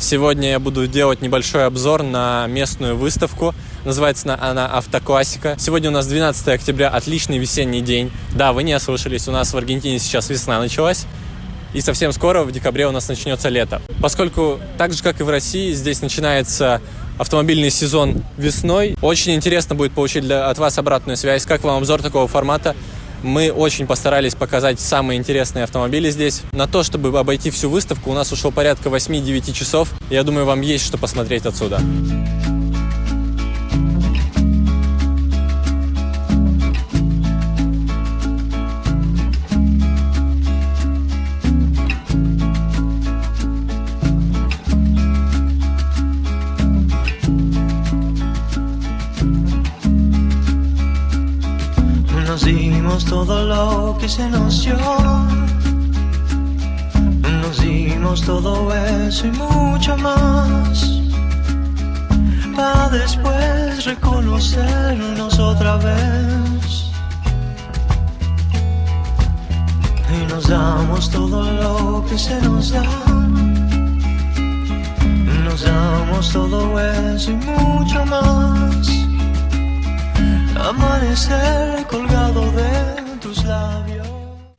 Сегодня я буду делать небольшой обзор на местную выставку. Называется она «Автоклассика». Сегодня у нас 12 октября, отличный весенний день. Да, вы не ослышались, у нас в Аргентине сейчас весна началась. И совсем скоро, в декабре, у нас начнется лето. Поскольку, так же, как и в России, здесь начинается автомобильный сезон весной, очень интересно будет получить от вас обратную связь. Как вам обзор такого формата? Мы очень постарались показать самые интересные автомобили здесь. На то, чтобы обойти всю выставку, у нас ушло порядка 8-9 часов. Я думаю, вам есть что посмотреть отсюда. Nos dimos todo lo que se nos dio, nos dimos todo eso y mucho más, para después reconocernos otra vez. Y nos damos todo lo que se nos da, nos damos todo eso y mucho más. Amanecer colgado de tus labios.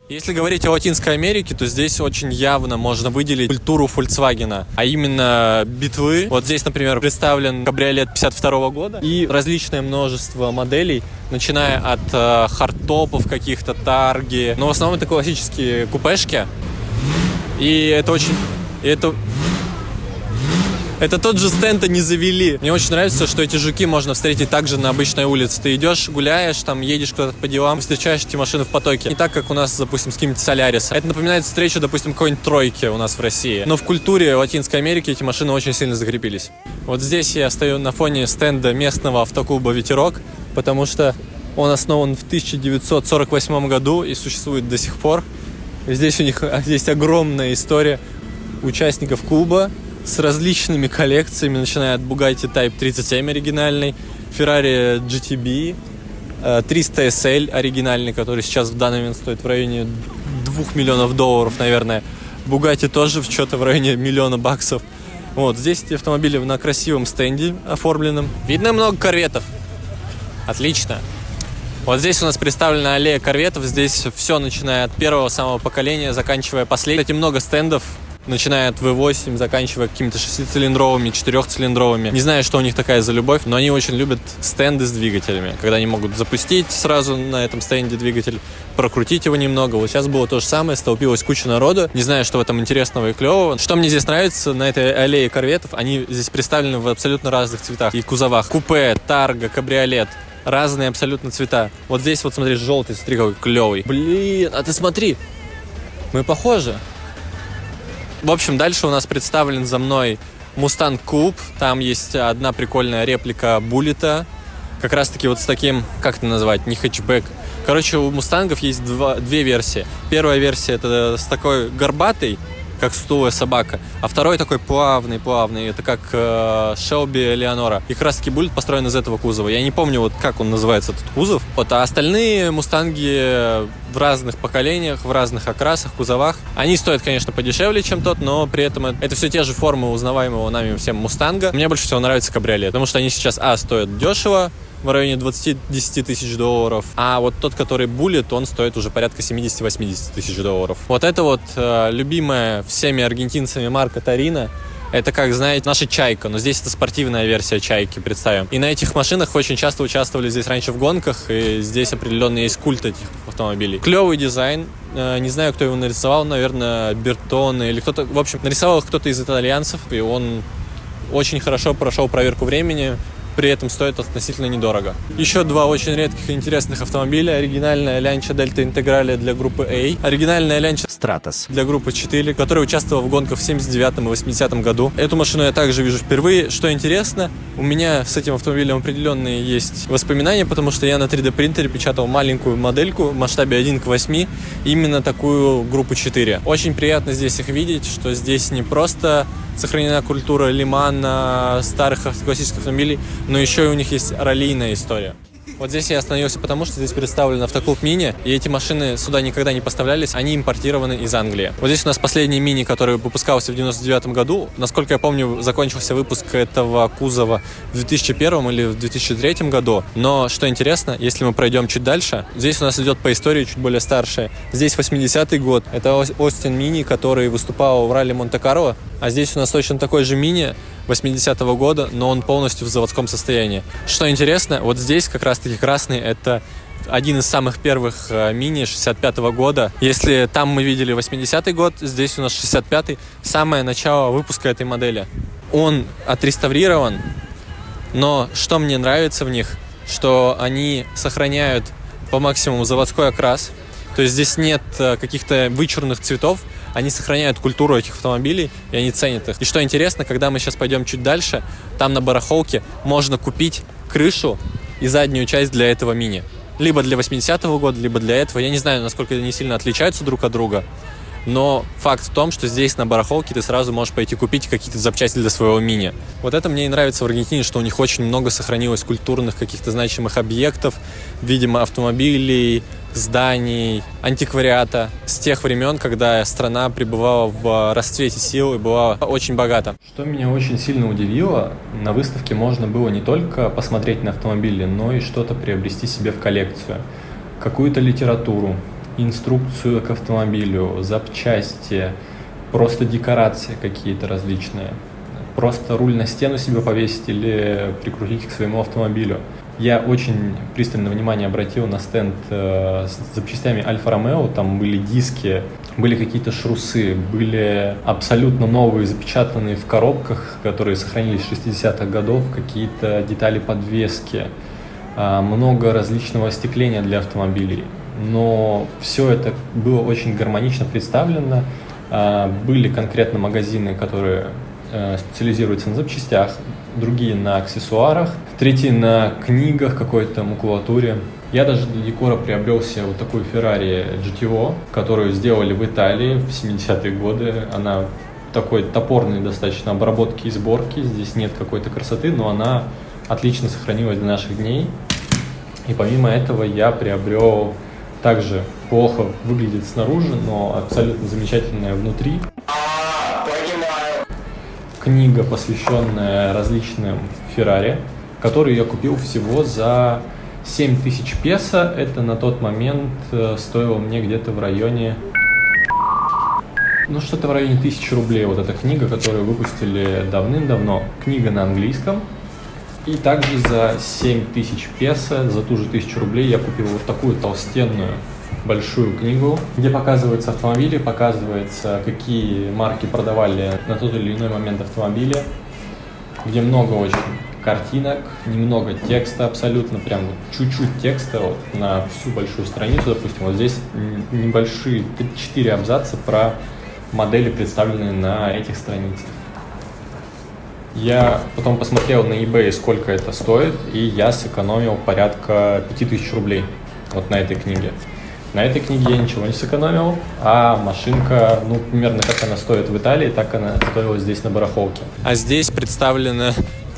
Если говорить о Латинской Америке, то здесь очень явно можно выделить культуру Volkswagen, а именно битлы. Вот здесь, например, представлен кабриолет 52 года и различное множество моделей, начиная от хардтопов каких-то, тарги. Но в основном это классические купешки. И это очень... Это тот же стенд они завели. Мне очень нравится, что эти жуки можно встретить также на обычной улице. Ты идешь, гуляешь, там едешь куда-то по делам, встречаешь эти машины в потоке. Не так, как у нас, допустим, с каким-нибудь Солярисом. Это напоминает встречу, допустим, какой-нибудь тройки у нас в России. Но в культуре Латинской Америки эти машины очень сильно закрепились. Вот здесь я стою на фоне стенда местного автоклуба «Ветерок», потому что он основан в 1948 году и существует до сих пор. И здесь у них есть огромная история участников клуба с различными коллекциями, начиная от Bugatti Type 37 оригинальный, Ferrari GTB, 300 SL оригинальный, который сейчас в данный момент стоит в районе $2 миллионов, наверное. Bugatti тоже что-то в районе $1 миллиона. Вот, здесь эти автомобили на красивом стенде оформленном. Видно много корветов. Отлично. Вот здесь у нас представлена аллея корветов. Здесь все, начиная от первого самого поколения, заканчивая последним. Кстати, много стендов, начиная от V8, заканчивая какими-то 6-цилиндровыми, 4-цилиндровыми. Не знаю, что у них такая за любовь, но они очень любят стенды с двигателями, когда они могут запустить сразу на этом стенде двигатель, прокрутить его немного. Вот сейчас было то же самое, столпилась куча народу. Не знаю, что в этом интересного и клевого. Что мне здесь нравится на этой аллее корветов, они здесь представлены в абсолютно разных цветах и кузовах. Купе, тарго, кабриолет. Разные абсолютно цвета. Вот здесь вот, смотри, желтый, смотри, какой клевый. Блин, а ты смотри, мы похожи. В общем, дальше у нас представлен за мной Mustang Coupe. Там есть одна прикольная реплика Буллета. Как раз-таки вот с таким, как это назвать, не хэтчбэк. Короче, у Мустангов есть две версии. Первая версия — это с такой горбатой, как стулая собака. А второй такой плавный. Это как Shelby Eleonora. И как раз-таки Bullet построен из этого кузова. Я не помню, вот как он называется, этот кузов. Вот, а остальные Мустанги в разных поколениях, в разных окрасах, кузовах. Они стоят, конечно, подешевле, чем тот, но при этом это все те же формы узнаваемого нами всем Мустанга. Мне больше всего нравится кабриолет, потому что они сейчас, стоят дешево, в районе $20-10 тысяч, а вот тот, который Bullet, он стоит уже порядка $70-80 тысяч. Вот это вот любимая всеми аргентинцами марка Torino. Это, как знаете, наша Чайка, но здесь это спортивная версия Чайки, представим. И на этих машинах очень часто участвовали здесь раньше в гонках, и здесь определенно есть культ этих автомобилей. Клевый дизайн, не знаю, кто его нарисовал, наверное, Бертоне или кто-то, в общем, нарисовал их кто-то из итальянцев, и он очень хорошо прошел проверку времени, при этом стоит относительно недорого. Еще два очень редких и интересных автомобиля. Оригинальная Lancia Delta Integrale для группы A. Оригинальная Lancia Stratos для группы 4, которая участвовала в гонках в 79-м и 80-м году. Эту машину я также вижу впервые. Что интересно, у меня с этим автомобилем определенные есть воспоминания, потому что я на 3D принтере печатал маленькую модельку в масштабе 1:8, именно такую группу 4. Очень приятно здесь их видеть, что здесь не просто сохранена культура Лимана, старых классических автомобилей, но еще и у них есть раллийная история. Вот здесь я остановился, потому что здесь представлен автоклуб Мини, и эти машины сюда никогда не поставлялись, они импортированы из Англии. Вот здесь у нас последний Мини, который выпускался в 99 году. Насколько я помню, закончился выпуск этого кузова в 2001 или в 2003 году. Но, что интересно, если мы пройдем чуть дальше, здесь у нас идет по истории чуть более старшая. Здесь 80-й год, это Остин Мини, который выступал в ралли Монте-Карло, а здесь у нас точно такой же Мини 80-го года, но он полностью в заводском состоянии. Что интересно, вот здесь как раз-таки красный — это один из самых первых Мини 65-го года. Если там мы видели 80-й год, здесь у нас 65-й, самое начало выпуска этой модели. Он отреставрирован, но что мне нравится в них, что они сохраняют по максимуму заводской окрас, то есть здесь нет каких-то вычурных цветов, они сохраняют культуру этих автомобилей, и они ценят их. И что интересно, когда мы сейчас пойдем чуть дальше, там на барахолке можно купить крышу и заднюю часть для этого Мини. Либо для 80-го года, либо для этого. Я не знаю, насколько они сильно отличаются друг от друга, но факт в том, что здесь на барахолке ты сразу можешь пойти купить какие-то запчасти для своего Мини. Вот это мне и нравится в Аргентине, что у них очень много сохранилось культурных каких-то значимых объектов, видимо, автомобилей, зданий, антиквариата с тех времен, когда страна пребывала в расцвете сил и была очень богата. Что меня очень сильно удивило, на выставке можно было не только посмотреть на автомобили, но и что-то приобрести себе в коллекцию. Какую-то литературу, инструкцию к автомобилю, запчасти, просто декорации какие-то различные. Просто руль на стену себе повесить или прикрутить к своему автомобилю. Я очень пристальное внимание обратил на стенд с запчастями Альфа-Ромео. Там были диски, были какие-то шрусы, были абсолютно новые, запечатанные в коробках, которые сохранились с 60-х годов, какие-то детали подвески, много различного остекления для автомобилей. Но все это было очень гармонично представлено. Были конкретно магазины, которые специализируются на запчастях, другие на аксессуарах, третьи на книгах, какой-то макулатуре. Я даже для декора приобрел себе вот такую Ferrari GTO, которую сделали в Италии в 70-е годы. Она такой топорной достаточно обработки и сборки. Здесь нет какой-то красоты, но она отлично сохранилась до наших дней. И помимо этого я приобрел также плохо выглядит снаружи, но абсолютно замечательная внутри. Книга, посвященная различным Феррари, которую я купил всего за 7000 песо. Это на тот момент стоило мне где-то в районе, что-то в районе 1000 рублей. Вот эта книга, которую выпустили давным-давно. Книга на английском. И также за 7000 песо, за ту же 1000 рублей я купил вот такую толстенную большую книгу, где показываются автомобили, показывается, какие марки продавали на тот или иной момент автомобиля, где много очень картинок, немного текста абсолютно, прям вот чуть-чуть текста вот, на всю большую страницу, допустим. Вот здесь небольшие 4 абзаца про модели, представленные на этих страницах. Я потом посмотрел на eBay, сколько это стоит, и я сэкономил порядка 5000 рублей вот на этой книге. На этой книге я ничего не сэкономил, а машинка, примерно как она стоит в Италии, так она стоила здесь на барахолке. А здесь представлено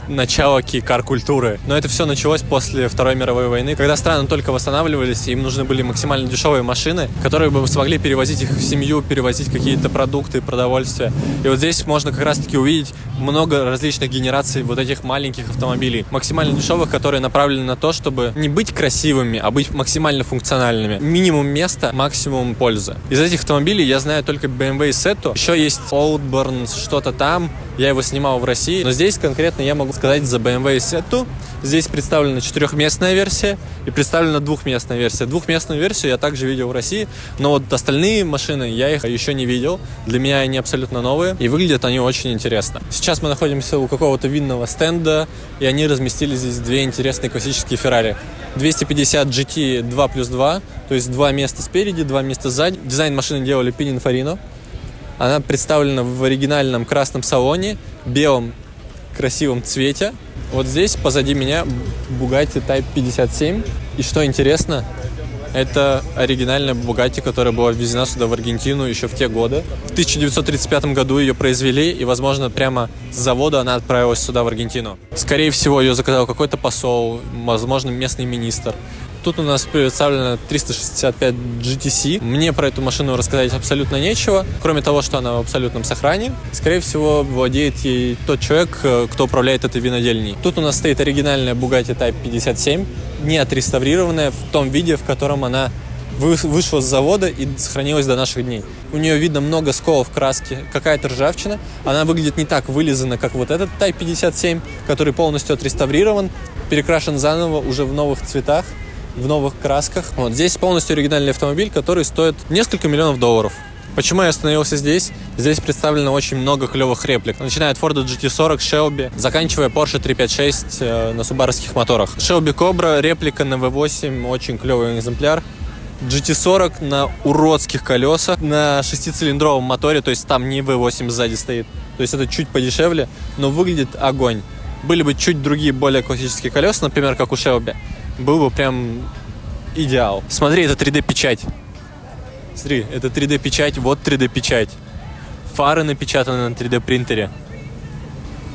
начало кар-культуры. Но это все началось после Второй мировой войны, когда страны только восстанавливались, и им нужны были максимально дешевые машины, которые бы смогли перевозить их в семью, перевозить какие-то продукты, продовольствие. И вот здесь можно как раз-таки увидеть много различных генераций вот этих маленьких автомобилей, максимально дешевых, которые направлены на то, чтобы не быть красивыми, а быть максимально функциональными. Минимум места, максимум пользы. Из этих автомобилей я знаю только BMW Seto. Еще есть Oldburn, что-то там. Я его снимал в России. Но здесь конкретно я могу сказать за BMW Seto. Здесь представлена 4-местная версия и представлена 2-местная версия. 2-местную версию я также видел в России, но вот остальные машины я их еще не видел. Для меня они абсолютно новые, и выглядят они очень интересно. Сейчас мы находимся у какого-то винного стенда, и они разместили здесь 2 интересные классические Ferrari. 250 GT 2+2, то есть 2 места спереди, 2 места сзади. Дизайн машины делали Pininfarina. Она представлена в оригинальном красном салоне, белом красивом цвете. Вот здесь позади меня Bugatti Type 57. И что интересно, Это оригинальная Bugatti, которая была ввезена сюда в Аргентину еще в те годы. В 1935 году ее произвели, и, возможно, прямо с завода она отправилась сюда, в Аргентину. Скорее всего, ее заказал какой-то посол, возможно, местный министр. Тут у нас представлена 365 GTC. Мне про эту машину рассказать абсолютно нечего, кроме того, что она в абсолютном сохране. Скорее всего, владеет ей тот человек, кто управляет этой винодельней. Тут у нас стоит оригинальная Bugatti Type 57, не отреставрированная в том виде, в котором она вышла с завода и сохранилась до наших дней. У нее видно много сколов краски, какая-то ржавчина. Она выглядит не так вылизана, как вот этот Type 57, который полностью отреставрирован, перекрашен заново уже в новых цветах, в новых красках. Вот здесь полностью оригинальный автомобиль, который стоит несколько миллионов долларов. Почему я остановился здесь? Здесь представлено очень много клевых реплик. Начиная от Ford GT40, Shelby, заканчивая Porsche 356 на субаровских моторах. Shelby Cobra, реплика на V8, очень клевый экземпляр. GT40 на уродских колесах, на 6-цилиндровом моторе, то есть там не V8 сзади стоит. То есть это чуть подешевле, но выглядит огонь. Были бы чуть другие, более классические колеса, например, как у Shelby, был бы прям идеал. Смотри, это 3D-печать. Смотри, это 3D-печать, вот 3D-печать. Фары напечатаны на 3D-принтере.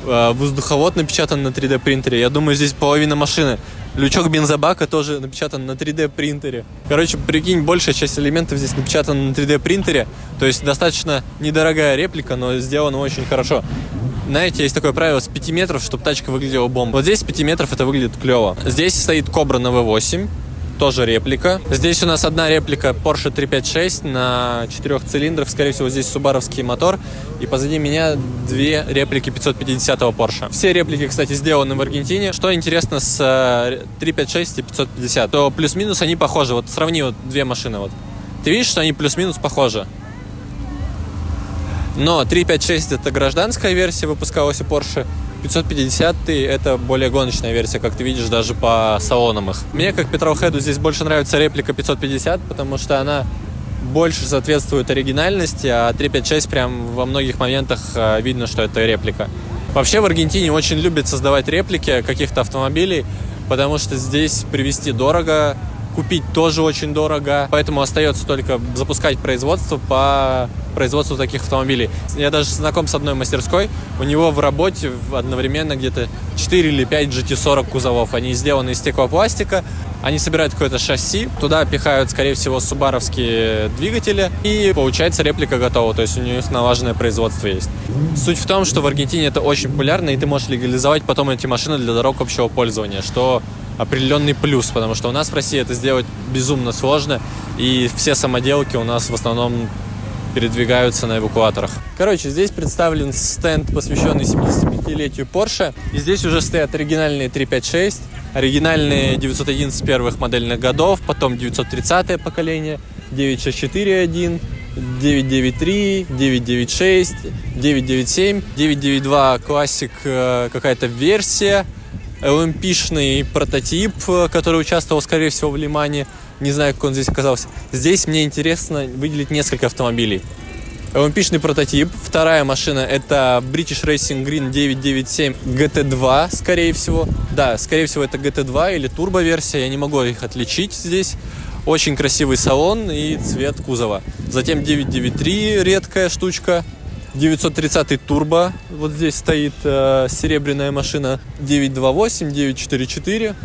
Воздуховод напечатан на 3D-принтере. Я думаю, здесь половина машины. Лючок бензобака тоже напечатан на 3D-принтере. Короче, прикинь, большая часть элементов здесь напечатана на 3D-принтере. То есть достаточно недорогая реплика, но сделана очень хорошо. Знаете, есть такое правило с 5 метров, чтобы тачка выглядела бомбой. Вот здесь с 5 метров это выглядит клево. Здесь стоит Cobra на V8, тоже реплика. Здесь у нас одна реплика Porsche 356 на 4 цилиндров. Скорее всего, здесь субаровский мотор. И позади меня 2 реплики 550-го Porsche. Все реплики, кстати, сделаны в Аргентине. Что интересно с 356 и 550, то плюс-минус они похожи. Вот сравни вот 2 машины. Вот. Ты видишь, что они плюс-минус похожи? Но 356 это гражданская версия, выпускалась у Porsche. 550 это более гоночная версия, как ты видишь, даже по салонам их. Мне, как петролхеду, здесь больше нравится реплика 550, потому что она больше соответствует оригинальности, а 356 прям во многих моментах видно, что это реплика. Вообще в Аргентине очень любят создавать реплики каких-то автомобилей, потому что здесь привезти дорого, купить тоже очень дорого, поэтому остается только запускать производство по производству таких автомобилей. Я даже знаком с одной мастерской, у него в работе одновременно где-то 4 или 5 GT40 кузовов. Они сделаны из стеклопластика, они собирают какое-то шасси, туда пихают, скорее всего, субаровские двигатели, и получается реплика готова, то есть у них налаженное производство есть. Суть в том, что в Аргентине это очень популярно, и ты можешь легализовать потом эти машины для дорог общего пользования, что определенный плюс, потому что у нас в России это сделать безумно сложно, и все самоделки у нас в основном передвигаются на эвакуаторах. Короче, здесь представлен стенд, посвященный 75-летию Porsche, и здесь уже стоят оригинальные 356, оригинальные 911 первых модельных годов, потом 930-е поколение, 964.1, 993, 996, 997, 992 классик, какая-то версия, LMP-шный прототип, который участвовал, скорее всего, в Лимане. Не знаю, как он здесь оказался. Здесь мне интересно выделить несколько автомобилей. LMP-шный прототип. Вторая машина — это British Racing Green 997 GT2, скорее всего. Да, скорее всего, это GT2 или турбо-версия. Я не могу их отличить здесь. Очень красивый салон и цвет кузова. Затем 993, редкая штучка. 930 турбо, вот здесь стоит серебряная машина, 928, 944.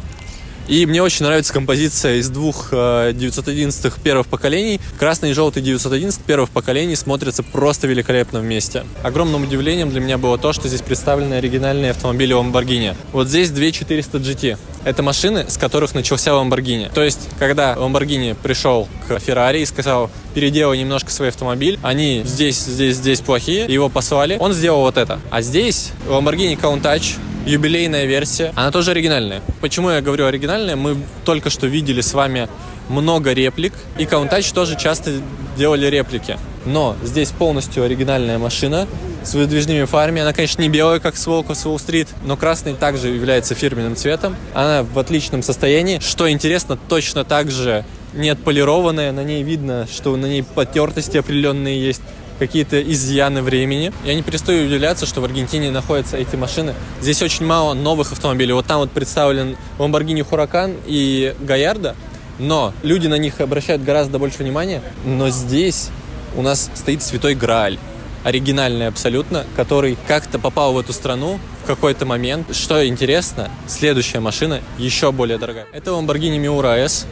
И мне очень нравится композиция из двух 911 первых поколений. Красный и желтый 911 первых поколений смотрятся просто великолепно вместе. Огромным удивлением для меня было то, что здесь представлены оригинальные автомобили Lamborghini. Вот здесь 2400 GT. Это машины, с которых начался Lamborghini. То есть, когда Lamborghini пришел к Ferrari и сказал: переделай немножко свой автомобиль, они здесь плохие, его послали, он сделал вот это. А здесь Lamborghini Countach, юбилейная версия, она тоже оригинальная. Почему я говорю оригинальная? Мы только что видели с вами много реплик, и Countach тоже часто делали реплики. Но здесь полностью оригинальная машина с выдвижными фарами. Она, конечно, не белая, как с Волка с Уолл-стрит, но красный также является фирменным цветом. Она в отличном состоянии. Что интересно, точно так же не отполированная. На ней видно, что на ней потертости определенные есть, какие-то изъяны времени. Я не перестаю удивляться, что в Аргентине находятся эти машины. Здесь очень мало новых автомобилей. Вот там вот представлен Lamborghini Huracan и Gallardo. но люди на них обращают гораздо больше внимания. Но здесь у нас стоит Святой Грааль, оригинальный абсолютно, который как-то попал в эту страну в какой-то момент. Что интересно, следующая машина еще более дорогая. Это Lamborghini Miura S.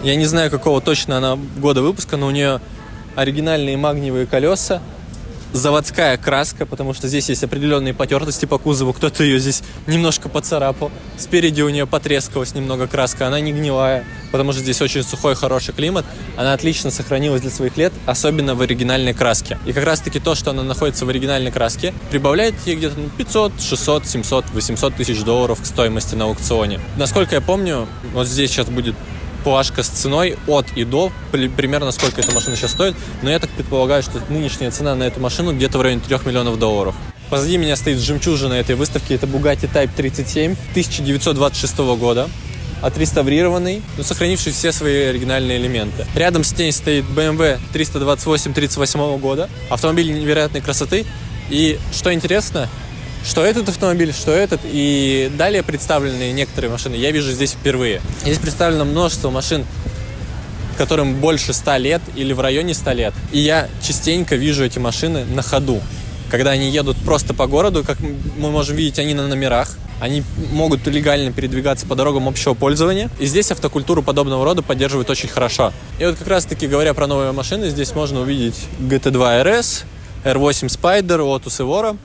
Я не знаю, какого точно она года выпуска, но у нее оригинальные магниевые колеса, заводская краска, потому что здесь есть определенные потертости по кузову. Кто-то ее здесь немножко поцарапал. Спереди у нее потрескалась немного краска. Она не гнилая, потому что здесь очень сухой, хороший климат. Она отлично сохранилась для своих лет, особенно в оригинальной краске. И как раз-таки то, что она находится в оригинальной краске, прибавляет ей где-то 500, 600, 700, 800 тысяч долларов к стоимости на аукционе. Насколько я помню, вот здесь сейчас будет плашка с ценой от и до, примерно сколько эта машина сейчас стоит, но я так предполагаю, что нынешняя цена на эту машину где-то в районе 3 миллионов долларов. Позади меня стоит жемчужина этой выставки, это Bugatti Type 37 1926 года, отреставрированный, но сохранивший все свои оригинальные элементы. Рядом с ней стоит BMW 328 38 года, автомобиль невероятной красоты, и что интересно, что этот автомобиль, что этот, и далее представленные некоторые машины я вижу здесь впервые. Здесь представлено множество машин, которым больше 100 лет или в районе 100 лет. И я частенько вижу эти машины на ходу. Когда они едут просто по городу, как мы можем видеть, они на номерах. Они могут легально передвигаться по дорогам общего пользования. И здесь автокультуру подобного рода поддерживают очень хорошо. И вот как раз-таки, говоря про новые машины, здесь можно увидеть GT2 RS, R8 Spider, Lotus Evora.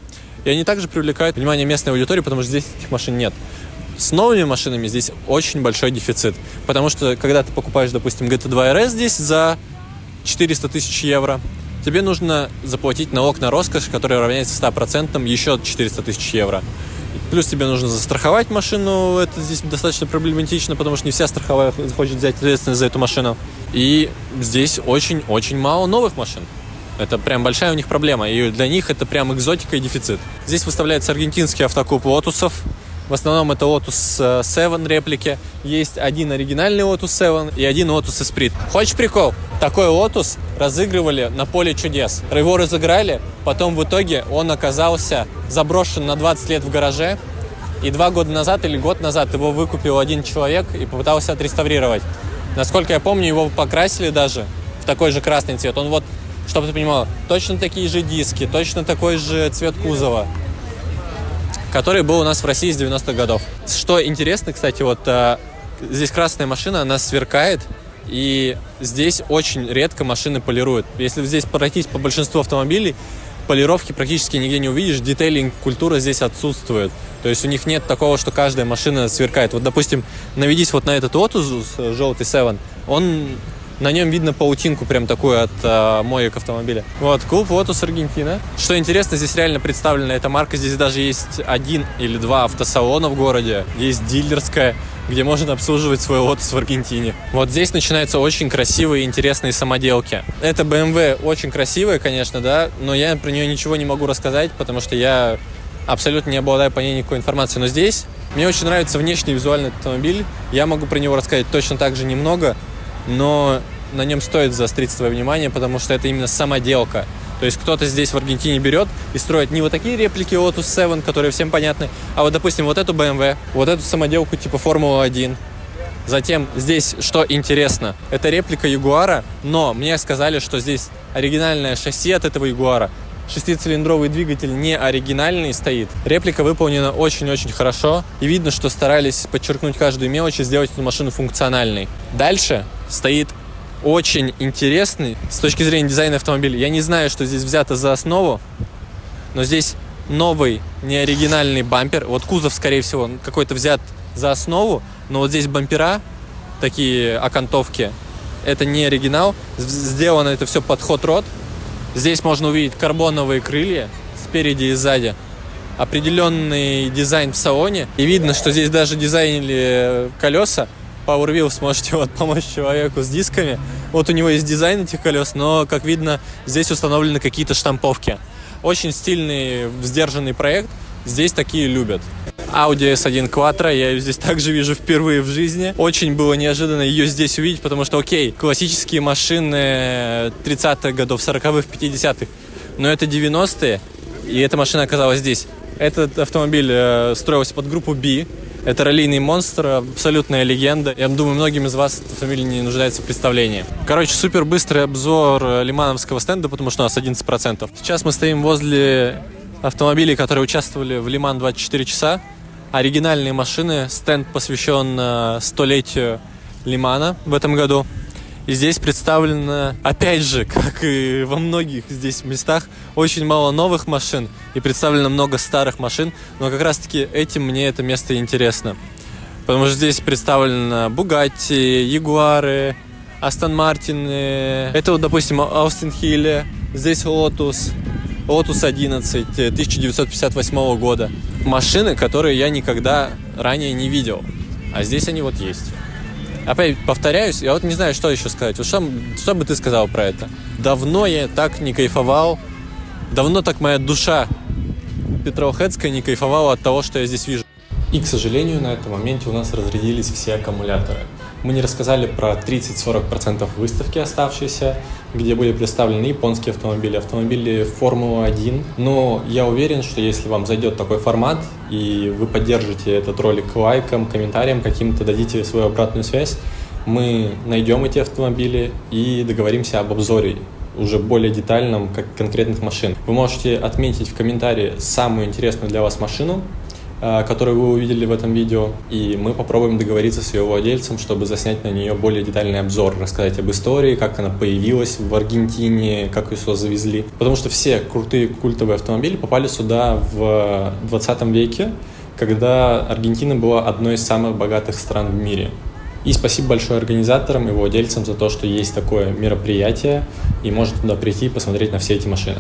И они также привлекают внимание местной аудитории, потому что здесь этих машин нет. С новыми машинами здесь очень большой дефицит. Потому что, когда ты покупаешь, допустим, GT2 RS здесь за 400 тысяч евро, тебе нужно заплатить налог на роскошь, который равняется 100%, еще 400 тысяч евро. Плюс тебе нужно застраховать машину. Это здесь достаточно проблематично, потому что не вся страховая захочет взять ответственность за эту машину. И здесь очень-очень мало новых машин. Это прям большая у них проблема, и для них это прям экзотика и дефицит. Здесь выставляется аргентинский автоклуб Lotus'ов. В основном это Lotus 7 реплики. Есть один оригинальный Lotus 7 и один Lotus Esprit. Хочешь прикол? Такой Lotus разыгрывали на поле чудес. Его разыграли, потом в итоге он оказался заброшен на 20 лет в гараже. И 2 года назад или год назад его выкупил один человек и попытался отреставрировать. Насколько я помню, его покрасили даже в такой же красный цвет. Он вот, чтобы ты понимала, точно такие же диски, точно такой же цвет кузова, который был у нас в России с 90-х годов. Что интересно, кстати, вот здесь красная машина, она сверкает, и здесь очень редко машины полируют. Если здесь пройтись по большинству автомобилей, полировки практически нигде не увидишь, детейлинг, культура здесь отсутствует. То есть у них нет такого, что каждая машина сверкает. Вот, допустим, наведись вот на этот Lotus желтый 7, на нем видно паутинку прям такую от моек автомобиля. Вот, клуб Lotus Аргентина. Что интересно, здесь реально представлена эта марка. Здесь даже есть 1 или 2 автосалона в городе. Есть дилерская, где можно обслуживать свой Lotus в Аргентине. Вот здесь начинаются очень красивые и интересные самоделки. Эта BMW очень красивая, конечно, да, но я про нее ничего не могу рассказать, потому что я абсолютно не обладаю по ней никакой информацией. Но здесь мне очень нравится внешний визуальный автомобиль. Я могу про него рассказать точно так же немного, но на нем стоит заострить свое внимание, потому что это именно самоделка. То есть кто-то здесь в Аргентине берет и строит не вот такие реплики Lotus 7, которые всем понятны, а вот, допустим, вот эту BMW, вот эту самоделку типа Формула-1. Затем здесь, что интересно, это реплика Ягуара, но мне сказали, что здесь оригинальное шасси от этого Ягуара. 6-цилиндровый двигатель не оригинальный стоит. Реплика выполнена очень-очень хорошо. И видно, что старались подчеркнуть каждую мелочь и сделать эту машину функциональной. Дальше стоит очень интересный с точки зрения дизайна автомобиля. Я не знаю, что здесь взято за основу, но здесь новый неоригинальный бампер. Вот кузов, скорее всего, какой-то взят за основу, но вот здесь бампера, такие окантовки, это не оригинал. Сделано это все под Hot Rod. Здесь можно увидеть карбоновые крылья спереди и сзади. Определенный дизайн в салоне. И видно, что здесь даже дизайнили колеса. Power Wheels, можете вот помочь человеку с дисками. Вот у него есть дизайн этих колес, но, как видно, здесь установлены какие-то штамповки. Очень стильный, сдержанный проект. Здесь такие любят. Audi S1 Quattro, я ее здесь также вижу впервые в жизни. Очень было неожиданно ее здесь увидеть, потому что, окей, классические машины 30-х годов, 40-х, 50-х, но это 90-е, и эта машина оказалась здесь. Этот автомобиль строился под группу B, Это раллийный монстр, абсолютная легенда. Я думаю, многим из вас этот автомобиль не нуждается в представлении. Короче, супер быстрый обзор лимановского стенда, потому что у нас 11%. Сейчас мы стоим возле автомобилей, которые участвовали в Лиман 24 часа. Оригинальные машины. Стенд посвящен 100-летию Лимана в этом году. И здесь представлено, опять же, как и во многих здесь местах, очень мало новых машин и представлено много старых машин, но как раз-таки этим мне это место интересно. Потому что здесь представлено Bugatti, Ягуары, Астон Мартины, это вот, допустим, Austin Hill, здесь Lotus 11 1958 года. Машины, которые я никогда ранее не видел, а здесь они вот есть. Опять повторяюсь, я вот не знаю, что еще сказать. Вот что бы ты сказал про это? Давно я так не кайфовал, давно так моя душа петровхэдская не кайфовала от того, что я здесь вижу. И, к сожалению, на этом моменте у нас разрядились все аккумуляторы. Мы не рассказали про 30-40% выставки оставшиеся, где были представлены японские автомобили, автомобили Формулы-1. Но я уверен, что если вам зайдет такой формат, и вы поддержите этот ролик лайком, комментарием каким-то, дадите свою обратную связь, мы найдем эти автомобили и договоримся об обзоре уже более детальном, как конкретных машин. Вы можете отметить в комментарии самую интересную для вас машину, которую вы увидели в этом видео, и мы попробуем договориться с ее владельцем, чтобы заснять на нее более детальный обзор, рассказать об истории, как она появилась в Аргентине, как ее сюда завезли. Потому что все крутые культовые автомобили попали сюда в 20 веке, когда Аргентина была одной из самых богатых стран в мире. И спасибо большое организаторам и владельцам за то, что есть такое мероприятие, и можно туда прийти и посмотреть на все эти машины.